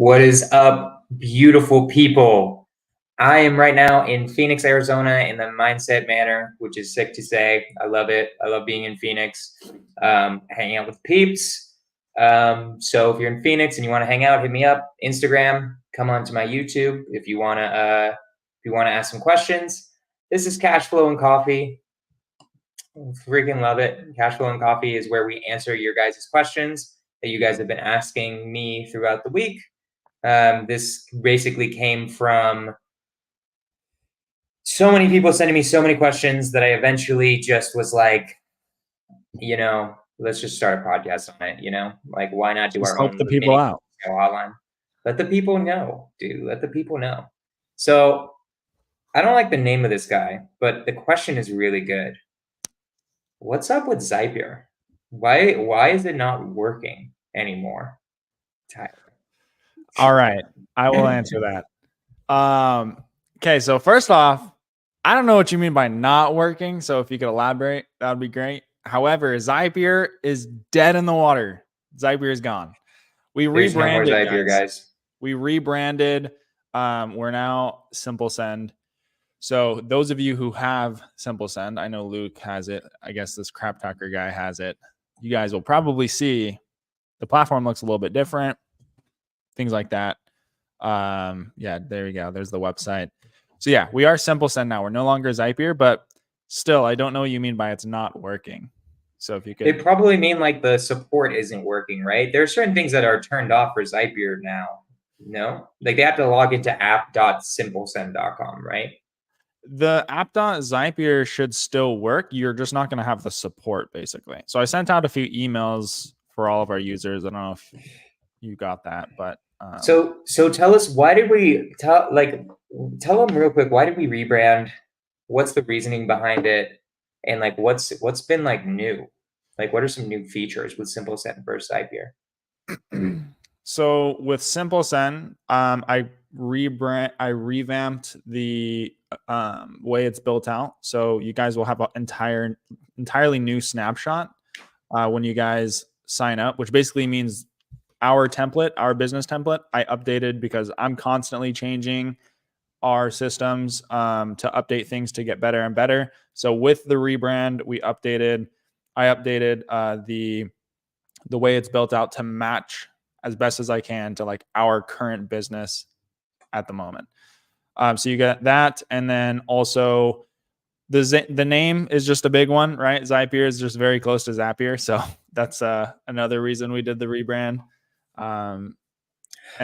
What is up, beautiful people? I am right now in Phoenix, Arizona in the Mindset Manor, which is sick to say. I love it. I love being in Phoenix, hanging out with peeps. So if you're in Phoenix and you want to hang out, hit me up. Instagram, come on to my YouTube if you want to ask some questions. This is Cashflow and Coffee. Freaking love it. Cashflow and Coffee is where we answer your guys' questions that you guys have been asking me throughout the week. This basically came from so many people sending me so many questions that I eventually just was like, let's just start a podcast on it, like why not do Just our help own the people out. Hotline? Let the people know, dude. Let the people know. So I don't like the name of this guy, but the question is really good. What's up with Zapier? Why is it not working anymore? Tyler. All right. I will answer that. Okay. So first off, I don't know what you mean by not working. So if you could elaborate, that would be great. However, Zapier is dead in the water. Zapier is gone. We There's rebranded, no more Zapier, guys. We rebranded. We're now Simple Send. So those of you who have Simple Send, I know Luke has it. I guess this Crap Talker guy has it. You guys will probably see the platform looks a little bit different. Things like that. Yeah, there you go. There's the website. So yeah, we are Simple Send now. We're no longer Zapier, but still, I don't know what you mean by it's not working. So if you could, they probably mean like the support isn't working, right? There are certain things that are turned off for Zapier now. No, like they have to log into app.simplesend.com, right? The app.zapier should still work. You're just not going to have the support, basically. So I sent out a few emails for all of our users. I don't know if you got that, but so tell us, why did we tell them real quick, why did we rebrand? What's the reasoning behind it? And like what's been like new? Like what are some new features with Simple Send versus Zapier? So with Simple Send, I revamped the way it's built out. So you guys will have an entirely new snapshot when you guys sign up, which basically means our template, our business template, I updated because I'm constantly changing our systems to update things to get better and better. So with the rebrand, I updated the way it's built out to match as best as I can to like our current business at the moment. So you got that. And then also the name is just a big one, right? Zapier is just very close to Zapier. So that's another reason we did the rebrand. And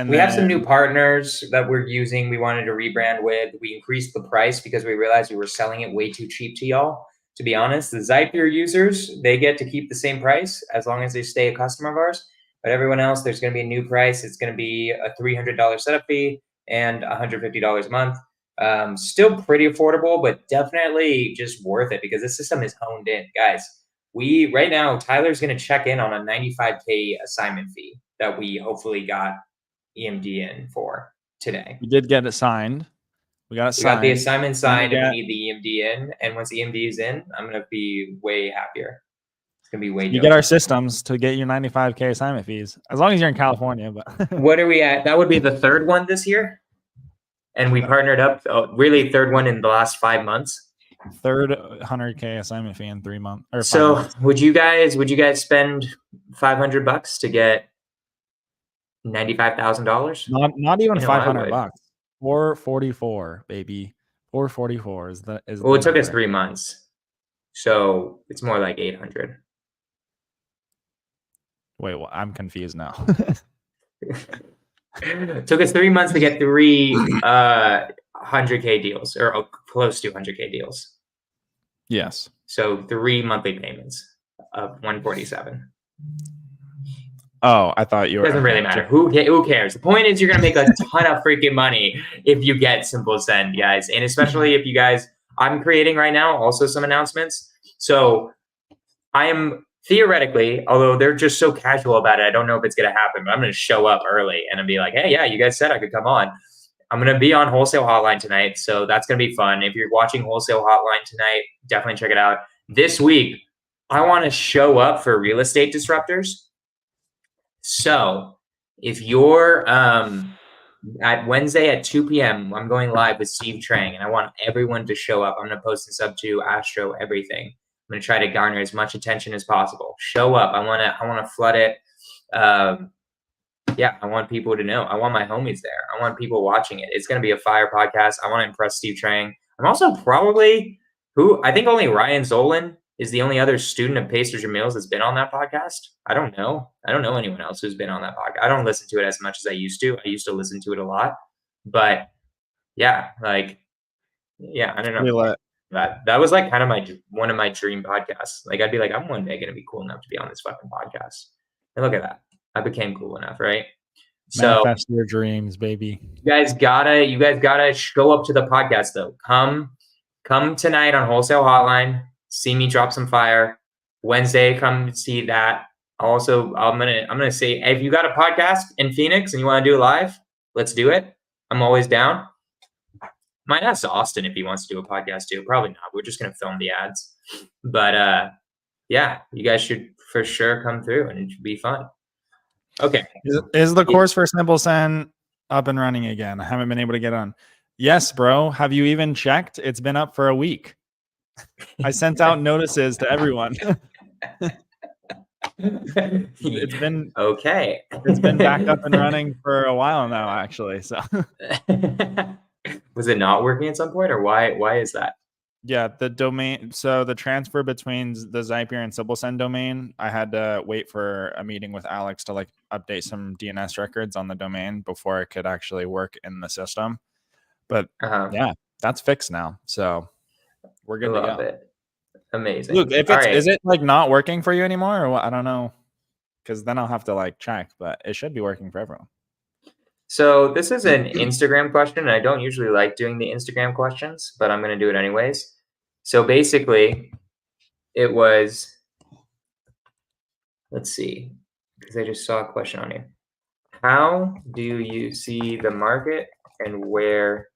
we have some new partners that we're using. We wanted to rebrand with. We increased the price because we realized we were selling it way too cheap to y'all. To be honest, the Zapier users, they get to keep the same price as long as they stay a customer of ours. But everyone else, there's going to be a new price. It's going to be a $300 setup fee and $150 a month. Still pretty affordable, but definitely just worth it because this system is honed in. Guys, right now, Tyler's going to check in on a $95K assignment fee that we hopefully got EMD in for today. We did get it signed. We got the assignment signed and we need the EMD in. And once the EMD is in, I'm going to be way happier. It's going to be way You get our systems to get your $95K assignment fees, as long as you're in California. But what are we at? That would be the third one this year. And we partnered up, really third one in the last 5 months. Third 100K assignment fee in 3 months. Or 5 months. Would you guys spend $500 to get $95,000? Not even $500. $444, baby. $444 is the. Well, it took us 3 months, so it's more like 800. Wait, well, I'm confused now. It took us 3 months to get 3 100K deals or close to 100K deals. Yes. So 3 monthly payments of 147. Oh, I thought you were. Doesn't really matter. Who cares? The point is, you're gonna make a ton of freaking money if you get Simple Send, guys, and especially if you guys. I'm creating right now also some announcements. So I am theoretically, although they're just so casual about it, I don't know if it's gonna happen. But I'm gonna show up early and I'll be like, hey, yeah, you guys said I could come on. I'm gonna be on Wholesale Hotline tonight, so that's gonna be fun. If you're watching Wholesale Hotline tonight, definitely check it out. This week, I want to show up for real estate disruptors. So if you're at Wednesday at 2 p.m., I'm going live with Steve Trang, and I want everyone to show up. I'm going to post this up to Astro everything. I'm going to try to garner as much attention as possible. Show up. I want to flood it. Yeah, I want people to know. I want my homies there. I want people watching it. It's going to be a fire podcast. I want to impress Steve Trang. I'm also probably I think only Ryan Zolan is the only other student of Pacers or Mills that's been on that podcast. I don't know anyone else who's been on that podcast. I don't listen to it as much as I used to. I used to listen to it a lot, but yeah, I don't know. That was like kind of one of my dream podcasts. Like I'd be like, I'm one day gonna be cool enough to be on this fucking podcast. And look at that. I became cool enough, right? Manifest your dreams, baby. You guys gotta show up to the podcast though. Come tonight on Wholesale Hotline. See me drop some fire. Wednesday, come see that. Also, I'm gonna say if you got a podcast in Phoenix and you want to do it live, let's do it. I'm always down. Might ask Austin if he wants to do a podcast too. Probably not. We're just gonna film the ads. But yeah, you guys should for sure come through and it should be fun. Okay. Is the course for Simple Send up and running again? I haven't been able to get on. Yes, bro. Have you even checked? It's been up for a week. I sent out notices to everyone. It's been okay. It's been back up and running for a while now, actually. So was it not working at some point, or why is that? Yeah, the domain. So the transfer between the Zapier and Simple Send domain, I had to wait for a meeting with Alex to like update some DNS records on the domain before it could actually work in the system. But yeah, that's fixed now. So we're good to go. It. Amazing. Luke, if it's is it like not working for you anymore, or what? I don't know, because then I'll have to like check. But it should be working for everyone. So this is an Instagram question, and I don't usually like doing the Instagram questions, but I'm going to do it anyways. So basically, it was, let's see, because I just saw a question on here. How do you see the market, and where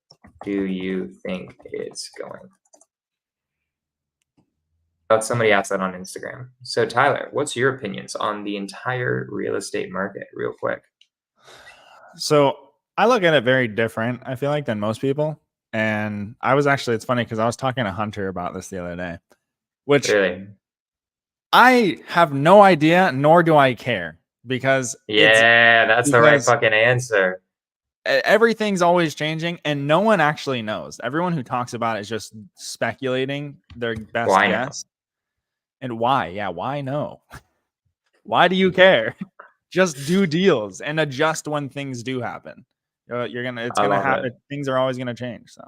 do you think it's going? Somebody asked that on Instagram. So Tyler, what's your opinions on the entire real estate market, real quick? So I look at it very different, I feel like, than most people. And I was actually, it's funny because I was talking to Hunter about this the other day, which really? I have no idea, nor do I care, because that's the right fucking answer. Everything's always changing and no one actually knows. Everyone who talks about it is just speculating their best guess. And why? Yeah, why no? Why do you care? Just do deals and adjust when things do happen. It's gonna happen. Things are always gonna change. So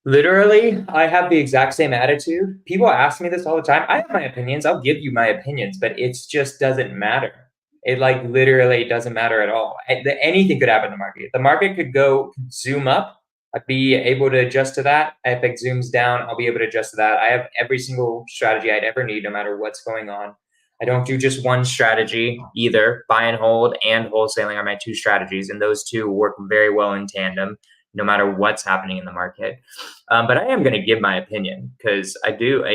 literally, I have the exact same attitude. People ask me this all the time. I have my opinions. I'll give you my opinions, but it just doesn't matter. It like literally doesn't matter at all. Anything could happen in the market. The market could zoom up. I'd be able to adjust to that. If it zooms down, I'll be able to adjust to that. I have every single strategy I'd ever need, no matter what's going on. I don't do just one strategy either. Buy and hold and wholesaling are my two strategies, and those two work very well in tandem, no matter what's happening in the market. But I am going to give my opinion because I do.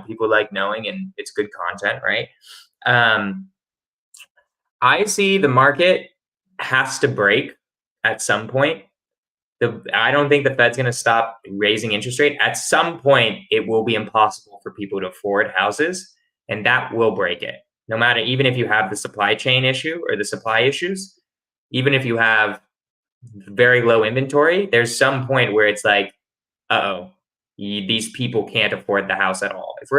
People like knowing, and it's good content, right? I see the market has to break at some point. I don't think the Fed's going to stop raising interest rate. At some point, it will be impossible for people to afford houses. And that will break it. No matter, even if you have the supply chain issue or the supply issues, even if you have very low inventory, there's some point where it's like, these people can't afford the house at all. If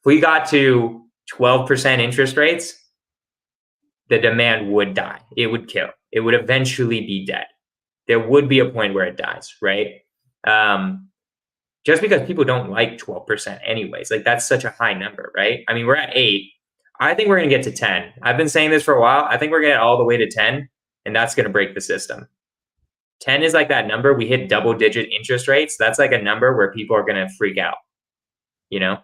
we got to 12% interest rates, the demand would die. It would kill. It would eventually be dead. There would be a point where it dies, right? Just because people don't like 12% anyways, like that's such a high number, right? I mean, we're at 8. I think we're going to get to 10. I've been saying this for a while. I think we're going to get all the way to 10, and that's going to break the system. 10 is like that number. We hit double-digit interest rates. That's like a number where people are going to freak out, Yeah,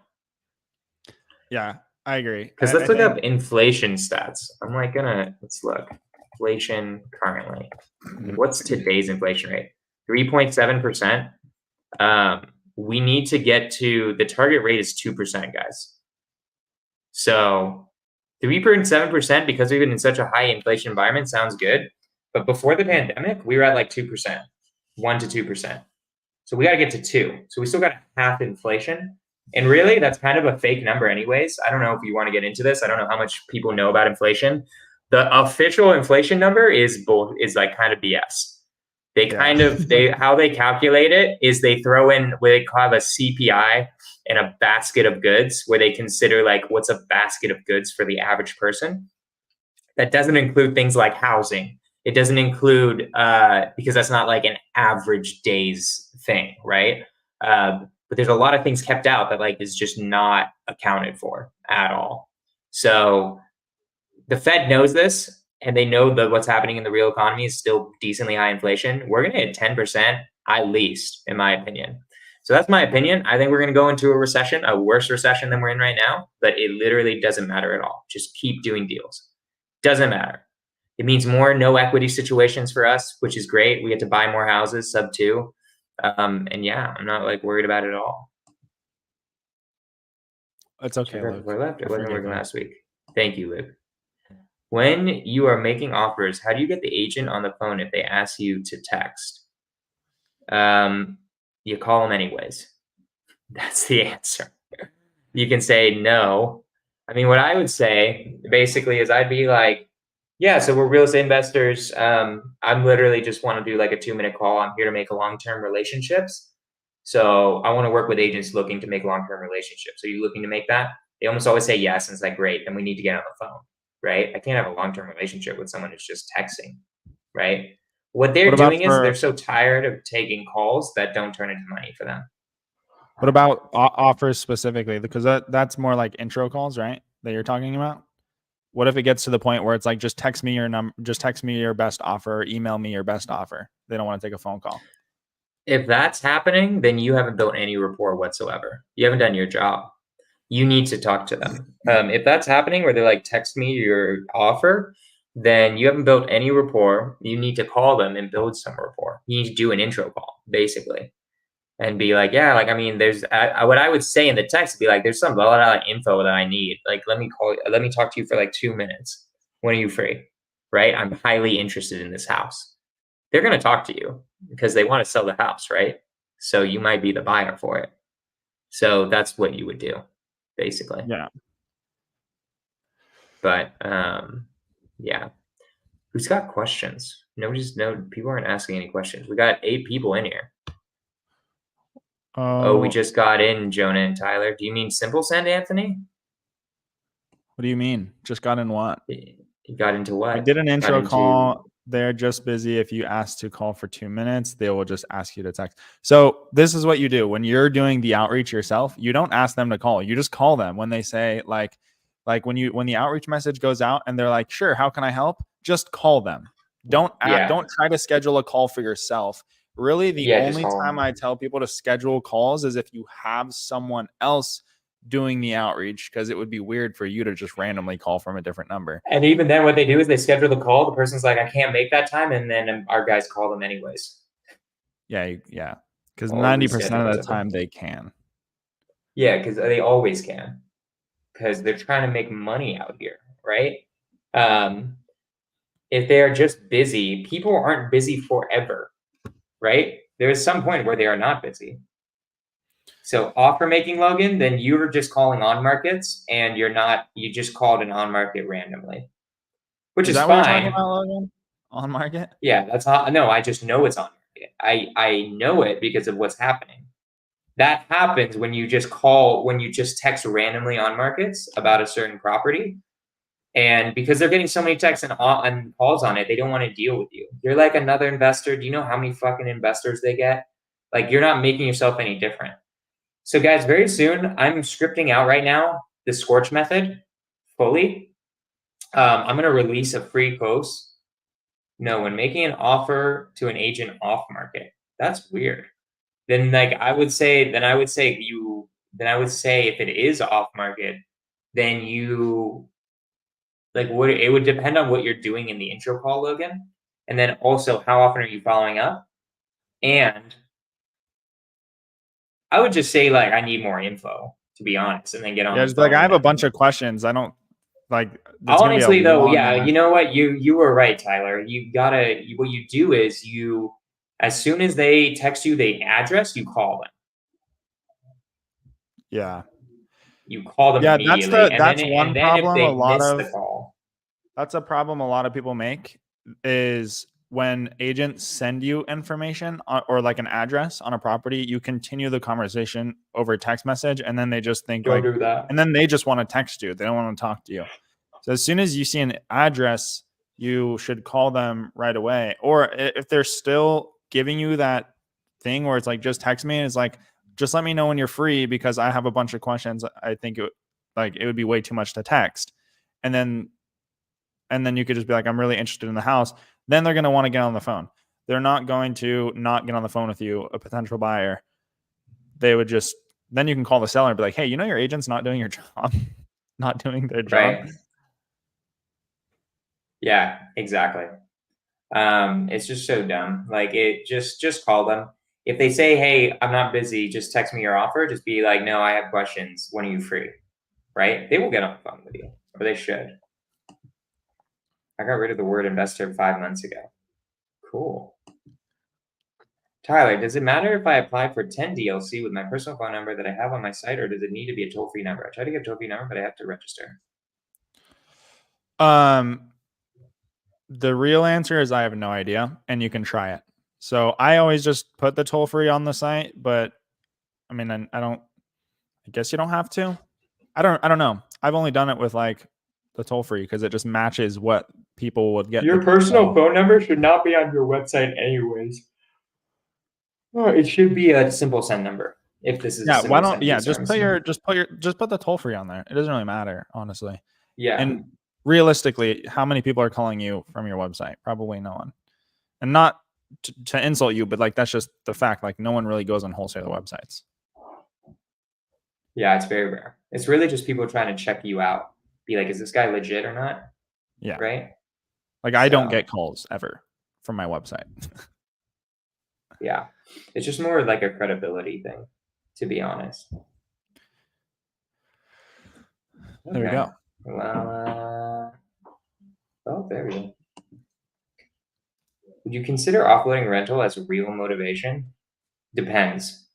I agree. Because let's look up inflation stats. Let's look. Inflation currently. What's today's inflation rate? 3.7%. We need to get to the target rate is 2%, guys. So 3.7% because we've been in such a high inflation environment sounds good. But before the pandemic, we were at like 2%, 1 to 2%. So we got to get to 2. So we still got half inflation. And really, that's kind of a fake number anyways. I don't know if you want to get into this. I don't know how much people know about inflation. The official inflation number is like kind of BS. They kind of, how they calculate it is they throw in what they call a CPI and a basket of goods, where they consider like what's a basket of goods for the average person. That doesn't include things like housing. It doesn't include, because that's not like an average day's thing, right? But there's a lot of things kept out that like is just not accounted for at all. So the Fed knows this, and they know that what's happening in the real economy is still decently high inflation. We're going to hit 10% at least, in my opinion. So that's my opinion. I think we're going to go into a recession, a worse recession than we're in right now, but it literally doesn't matter at all. Just keep doing deals. Doesn't matter. It means more no equity situations for us, which is great. We get to buy more houses, sub 2. And yeah, I'm not like worried about it at all. It's okay, Luke. Before I left, it wasn't working last week. Thank you, Luke. When you are making offers, how do you get the agent on the phone if they ask you to text? You call them anyways. That's the answer. You can say no. I mean, what I would say basically is I'd be like, yeah, so we're real estate investors. I'm literally just want to do like a 2-minute call. I'm here to make long-term relationships. So I want to work with agents looking to make long-term relationships. Are you looking to make that? They almost always say yes. And it's like, great, then we need to get on the phone, right? I can't have a long-term relationship with someone who's just texting, right? What they're doing is they're so tired of taking calls that don't turn into money for them. What about offers specifically? Because that's more like intro calls, right? That you're talking about. What if it gets to the point where it's like, just text me your number, just text me your best offer, or email me your best offer. They don't want to take a phone call. If that's happening, then you haven't built any rapport whatsoever. You haven't done your job. You need to talk to them. If that's happening where they're like, text me your offer, then you haven't built any rapport. You need to call them and build some rapport. You need to do an intro call, basically. And be like, yeah, like, I mean, there's what I would say in the text would be like, there's some lot of info that I need. Like, let me talk to you for like 2 minutes. When are you free? Right? I'm highly interested in this house. They're going to talk to you because they want to sell the house, right? So you might be the buyer for it. So that's what you would do, basically. Yeah. But yeah. Who's got questions? People aren't asking any questions. We got 8 people in here. Oh, we just got in, Jonah and Tyler. Do you mean simple send, Anthony? What do you mean? Just got in what? You got into what? We did an intro call. They're just busy. If you ask to call for 2 minutes, they will just ask you to text. So this is what you do when you're doing the outreach yourself. You don't ask them to call. You just call them when they say like when the outreach message goes out and they're like, sure, how can I help? Just call them. Don't try to schedule a call for yourself. Really, the only time I tell people to schedule calls is if you have someone else doing the outreach, because it would be weird for you to just randomly call from a different number. And even then, what they do is they schedule the call. The person's like, I can't make that time. And then our guys call them anyways. Yeah. Because 90% of the time they can. Yeah, because they always can. Because they're trying to make money out here, right? If they are just busy, people aren't busy forever, right? There is some point where they are not busy. So offer making, Logan, then you were just calling on markets and you just called an on market randomly, which is fine. What you're talking about, Logan? On market? Yeah, that's how, no, I just know it's on market. I know it because of what's happening. That happens when you just text randomly on markets about a certain property. And because they're getting so many texts and calls on it, they don't want to deal with you. You're like another investor. Do you know how many fucking investors they get? Like, you're not making yourself any different. So guys, very soon, I'm scripting out right now the Scorch method fully. I'm going to release a free post. No, when making an offer to an agent off market, that's weird. Then I would say if it is off market, then it would depend on what you're doing in the intro call, Logan. And then also, how often are you following up? And I would just say, I need more info, to be honest, and then get on. Yeah, just I have a bunch of questions. I don't Like that's gonna be Honestly, a though, long yeah, ass. you know what? You were right, Tyler. What you do is as soon as they text you the address, you call them. Yeah. You call them Yeah, immediately, that's one and then if problem they miss the call, that's a problem a lot of people make is when agents send you information or like an address on a property, you continue the conversation over text message, and then they just think don't like, do that. and then they just want to text you. They don't want to talk to you. So as soon as you see an address, you should call them right away. Or if they're still giving you that thing where it's like, just text me, and it's like, just let me know when you're free because I have a bunch of questions. I think it would be way too much to text. And then you could just be like, I'm really interested in the house. Then they're going to want to get on the phone. They're not going to not get on the phone with you, a potential buyer. They would just, then you can call the seller and be like, hey, your agent's not doing your job, not doing their job. Right. Yeah, exactly. It's just so dumb. Like just call them. If they say, "Hey, I'm not busy, just text me your offer," just be like, "No, I have questions. When are you free?" Right? They will get on the phone with you, or they should. I got rid of the word investor 5 months ago. Cool. Tyler, does it matter if I apply for 10 DLC with my personal phone number that I have on my site, or does it need to be a toll-free number? I try to get a toll-free number, but I have to register. The real answer is I have no idea, and you can try it. So I always just put the toll free on the site, but I mean, I guess you don't have to. I don't know. I've only done it with like the toll free because it just matches what people would get. Your personal phone number should not be on your website anyways. Oh, it should be a simple send number. If this is a simple send, just put the toll free on there. It doesn't really matter, honestly. Yeah. And realistically, how many people are calling you from your website? Probably no one. And not to insult you, but like that's just the fact. Like no one really goes on wholesaler websites. Yeah, it's very rare. It's really just people trying to check you out. Be like, is this guy legit or not? Yeah. Right? Like I don't get calls ever from my website. Yeah. It's just more like a credibility thing, to be honest. There we go. Well, oh, there we go. Would you consider offloading rental as real motivation? Depends.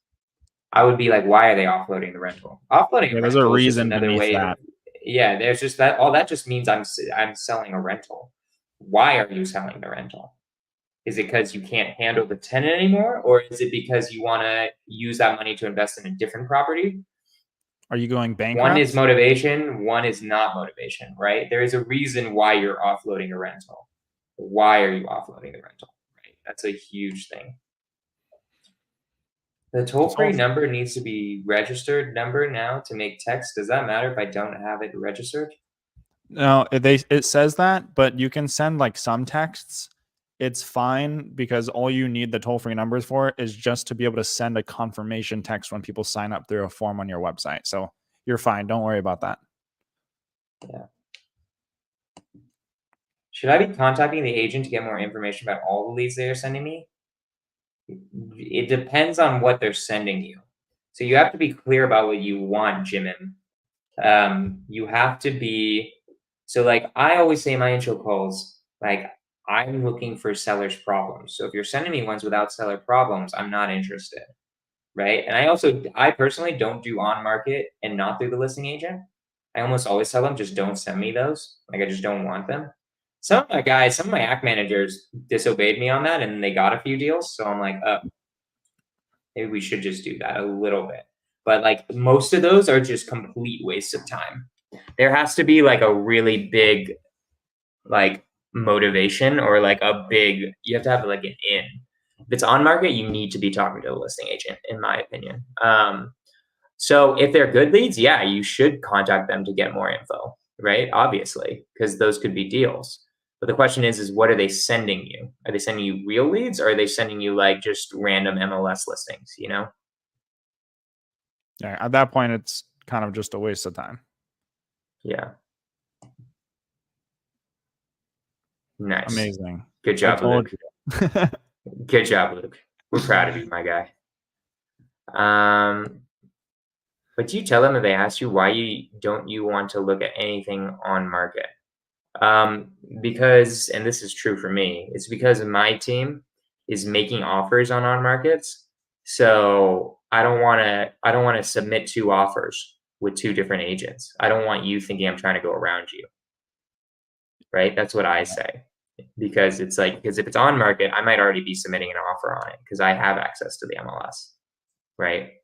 I would be like, why are they offloading the rental? Offloading there's a rental is just reason another beneath way. that. Yeah, there's just that. All that just means I'm selling a rental. Why are you selling the rental? Is it because you can't handle the tenant anymore, or is it because you want to use that money to invest in a different property? Are you going bankrupt? One is motivation, one is not motivation, right? There is a reason why you're offloading a rental. Why are you offloading the rental? Right? That's a huge thing. The toll-free number needs to be registered number now to make text. Does that matter if I don't have it registered? No, it says that, but you can send like some texts. It's fine because all you need the toll-free numbers for is just to be able to send a confirmation text when people sign up through a form on your website. So you're fine. Don't worry about that. Yeah. Should I be contacting the agent to get more information about all the leads they are sending me? It depends on what they're sending you. So you have to be clear about what you want, Jimin. You have to be, so like I always say in my intro calls, like I'm looking for seller's problems. So if you're sending me ones without seller problems, I'm not interested. Right. And I personally don't do on market and not through the listing agent. I almost always tell them, just don't send me those. Like I just don't want them. Some of my act managers disobeyed me on that and they got a few deals. So I'm like, oh, maybe we should just do that a little bit. But like most of those are just complete waste of time. There has to be like a really big like motivation or like you have to have like an in. If it's on market, you need to be talking to a listing agent, in my opinion. So if they're good leads, yeah, you should contact them to get more info, right? Obviously, because those could be deals. But the question is what are they sending you? Are they sending you real leads or are they sending you like just random MLS listings, you know? Yeah, at that point, it's kind of just a waste of time. Yeah. Nice. Amazing. Good job, Luke. Good job, Luke. We're proud of you, my guy. But you tell them if they ask you why you don't want to look at anything on market? Because, and this is true for me, it's because my team is making offers on markets. So I don't want to submit 2 offers with 2 different agents. I don't want you thinking I'm trying to go around you. Right. That's what I say. Because it's like, because if it's on market, I might already be submitting an offer on it because I have access to the MLS. Right.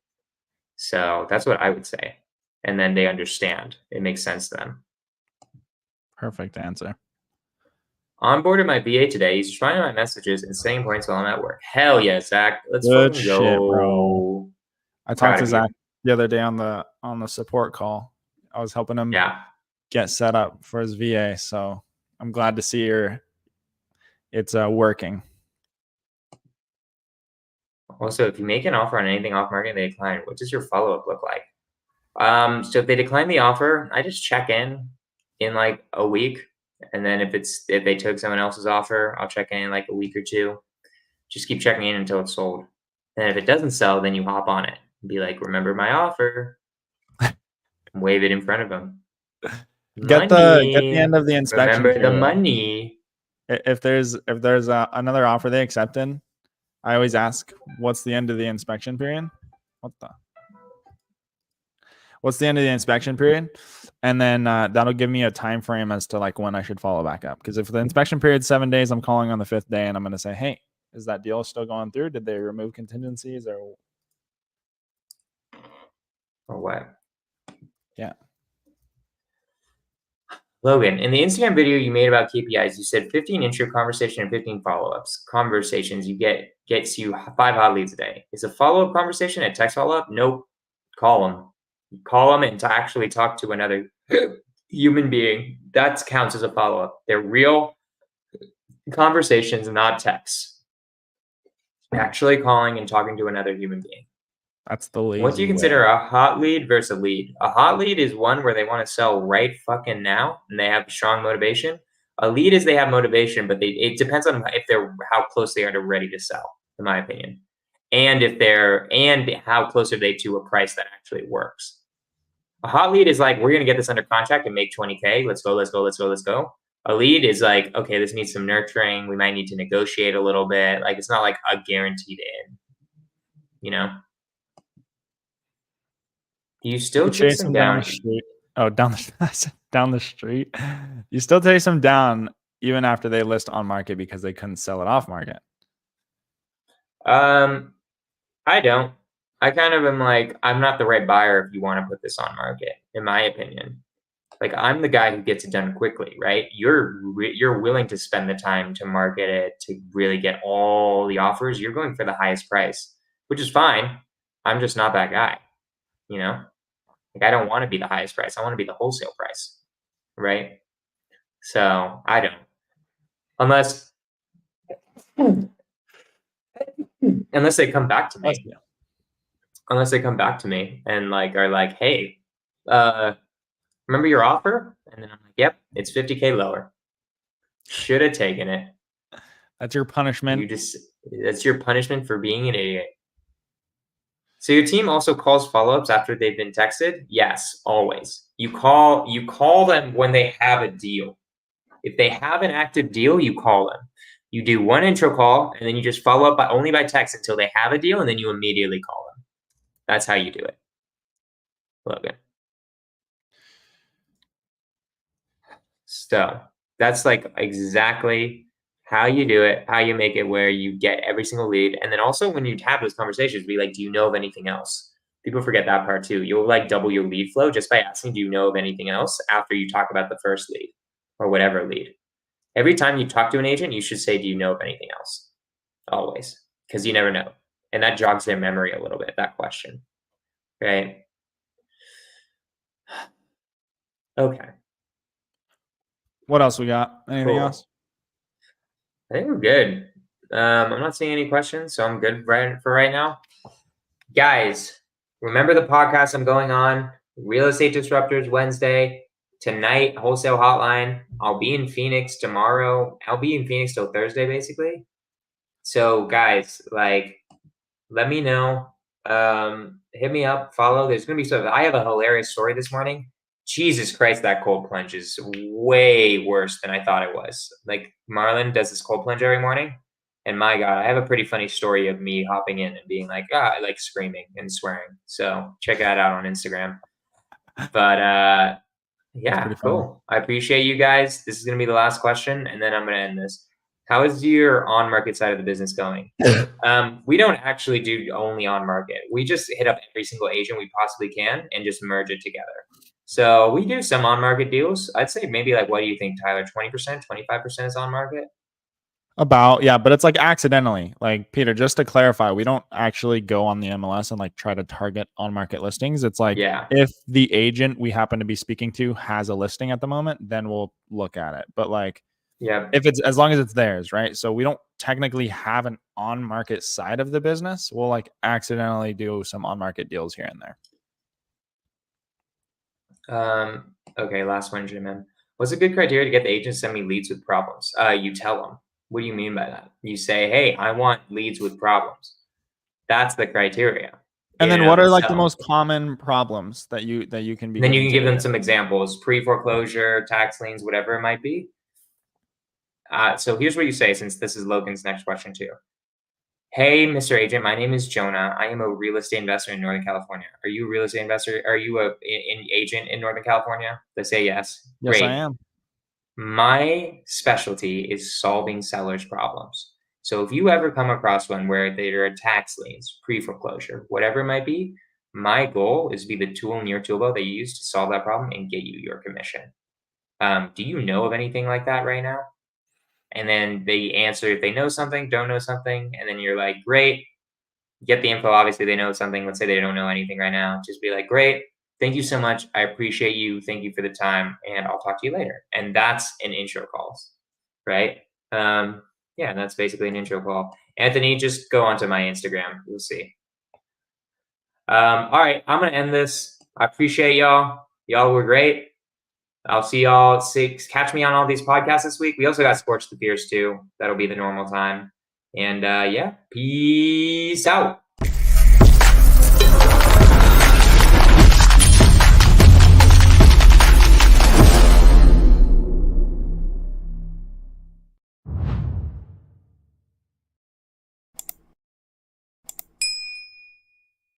So that's what I would say. And then they understand. It makes sense to them. Perfect answer. Onboarded my BA today. He's responding to my messages and saying points while I'm at work. Hell yeah, Zach. Let's Good fucking shit, go. bro. I Proud talked to of Zach you. the other day on the support call. I was helping him Yeah. get set up for his VA. So I'm glad to see it's working. Also, if you make an offer on anything off market and they decline, what does your follow-up look like? So if they decline the offer, I just check in like a week. And then if they took someone else's offer, I'll check in like a week or 2. Just keep checking in until it's sold. And if it doesn't sell, then you hop on it and be like, remember my offer. Wave it in front of them. Get the end of the inspection Remember the period. money. If there's another offer they accepted, I always ask, what's the end of the inspection period? What's the end of the inspection period? And then that'll give me a time frame as to like when I should follow back up. Because if the inspection period's 7 days, I'm calling on the 5th day and I'm going to say, hey, is that deal still going through? Did they remove contingencies or what? Yeah. Logan, in the Instagram video you made about KPIs, you said 15 intro conversation and 15 follow-ups. Conversations you gets you 5 hot leads a day. Is a follow-up conversation a text follow-up? Nope. Call them. Call them and to actually talk to another human being. That counts as a follow-up. They're real conversations, not texts. Actually calling and talking to another human being. That's the lazy What do you consider a hot lead versus a lead? A hot lead is one where they want to sell right fucking now and they have strong motivation. A lead is they have motivation, but it depends on if they're how close they are to ready to sell, in my opinion. And how close are they to a price that actually works. A hot lead is like, we're gonna get this under contract and make 20K. Let's go, let's go, let's go, let's go. A lead is like, okay, this needs some nurturing. We might need to negotiate a little bit. Like it's not like a guaranteed in, you know? You still chase them down the street. Oh, down the street. You still chase them down even after they list on market because they couldn't sell it off market. I don't. I kind of am like, I'm not the right buyer if you want to put this on market, in my opinion. Like I'm the guy who gets it done quickly, right? You're willing to spend the time to market it, to really get all the offers. You're going for the highest price, which is fine. I'm just not that guy, you know? Like I don't want to be the highest price. I want to be the wholesale price, right? So I don't. Unless they come back to me. Unless they come back to me and like are like, hey, remember your offer? And then I'm like, yep, it's 50K lower. Should have taken it. That's your punishment. That's your punishment for being an idiot. So your team also calls follow-ups after they've been texted? Yes, always. You call them when they have a deal. If they have an active deal, you call them. You do one intro call and then you just follow up only by text until they have a deal and then you immediately call them. That's how you do it. Logan. So that's like exactly how you do it, how you make it where you get every single lead. And then also when you have those conversations, be like, do you know of anything else? People forget that part too. You'll like double your lead flow just by asking, do you know of anything else after you talk about the first lead or whatever lead. Every time you talk to an agent, you should say, do you know of anything else? Always, because you never know. And that jogs their memory a little bit, that question, right? Okay. What else we got? Anything else? I think we're good. I'm not seeing any questions, so I'm good for right now. Guys, remember the podcast I'm going on, Real Estate Disruptors Wednesday. Tonight, Wholesale Hotline. I'll be in Phoenix tomorrow. I'll be in Phoenix till Thursday, basically. So, guys, like, let me know. hit me up, follow. There's going to be stuff. I have a hilarious story this morning. Jesus Christ, that cold plunge is way worse than I thought it was. Like Marlon does this cold plunge every morning. And my God, I have a pretty funny story of me hopping in and being like, like screaming and swearing. So check that out on Instagram. But yeah, cool. I appreciate you guys. This is going to be the last question, and then I'm going to end this. How is your on-market side of the business going? We don't actually do only on-market. We just hit up every single agent we possibly can and just merge it together. So we do some on-market deals. I'd say maybe like, what do you think, Tyler? 20%, 25% is on-market? About, yeah, but it's like accidentally. Like, Peter, just to clarify, we don't actually go on the MLS and like try to target on market listings. It's like, if the agent we happen to be speaking to has a listing at the moment, then we'll look at it. But like, if it's, as long as it's theirs, right? So we don't technically have an on market side of the business. We'll like accidentally do some on market deals here and there. Okay, last one, Jim. What's a good criteria to get the agent to send me leads with problems? You tell them. What do you mean by that? You say, hey, I want leads with problems. That's the criteria. And then what are like the most common problems that you can be? Then you can give them some examples: pre-foreclosure, tax liens, whatever it might be. So here's what you say, since this is Logan's next question too. Hey, Mr. Agent, my name is Jonah. I am a real estate investor in Northern California. Are you a real estate investor? Are you an agent in Northern California? They say yes. Yes, great. I am. My specialty is solving sellers' problems. So if you ever come across one where there are tax liens, pre-foreclosure, whatever it might be, my goal is to be the tool in your tool belt that you use to solve that problem and get you your commission. Do you know of anything like that right now? And then they answer if they know something, don't know something, and then you're like, great, get the info. Obviously, they know something. Let's say they don't know anything right now. Just be like, great. Thank you so much. I appreciate you. Thank you for the time, and I'll talk to you later. And that's an intro call, right? Yeah, that's basically an intro call. Anthony, just go onto my Instagram. You'll see. All right, I'm gonna end this. I appreciate y'all. Y'all were great. I'll see y'all. Catch me on all these podcasts this week. We also got Scorch the Beers too. That'll be the normal time. And yeah, peace out.